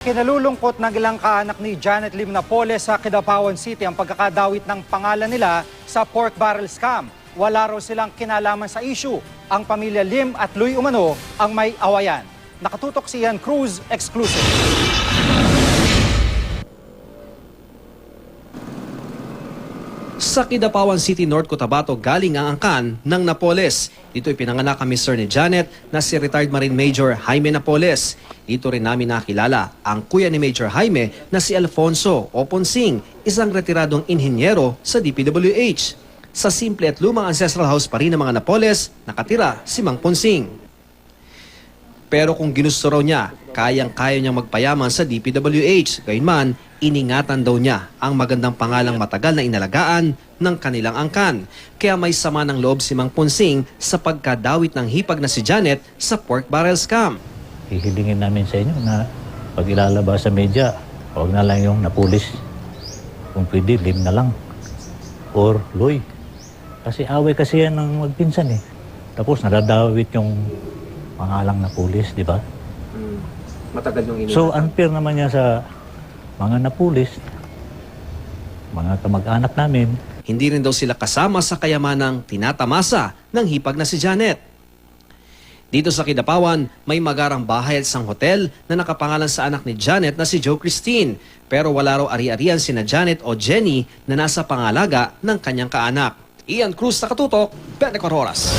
Kinalulungkot ng ilang kaanak ni Janet Lim Napoles sa Kidapawan City ang pagkakadawit ng pangalan nila sa pork barrel scam. Wala raw silang kinalaman sa issue. Ang pamilya Lim at Luy umano ang may awayan. Nakatutok si Ian Cruz, exclusive. Sa Kidapawan City, North Cotabato galing ang angkan ng Napoles. Dito ipinanganak ang mister ni Janet na si retired Marine Major Jaime Napoles. Dito rin namin nakilala ang kuya ni Major Jaime na si Alfonso o Ponsing, isang retiradong inhenyero sa DPWH. Sa simple at lumang ancestral house pa rin ng mga Napoles, nakatira si Mang Ponsing. Pero kung ginusto raw niya, kayang-kaya niyang magpayaman sa DPWH. Gayunman, iningatan daw niya ang magandang pangalang matagal na inalagaan ng kanilang angkan. Kaya may sama ng loob si Mang Ponsing sa pagkadawit ng hipag na si Janet sa pork barrel scam. Hihilingin namin sa inyo na pag ilalabas sa media, huwag na lang yung Napoles. Kung pwede, Lim na lang. Or Loy. Kasi away kasi yan ng magpinsan eh. Tapos nadadawit yung pangalang Napoles, di ba? Matagal yung iningatan. So unfair naman niya sa mga Napoles, mga kamag-anak namin. Hindi rin daw sila kasama sa kayamanang tinatamasa ng hipag na si Janet. Dito sa Kidapawan, may magarang bahay at isang hotel na nakapangalan sa anak ni Janet na si Joe Christine. Pero wala raw ari-arian sina Janet o Jenny na nasa pangalaga ng kanyang kaanak. Ian Cruz, nakatutok, 24 Oras.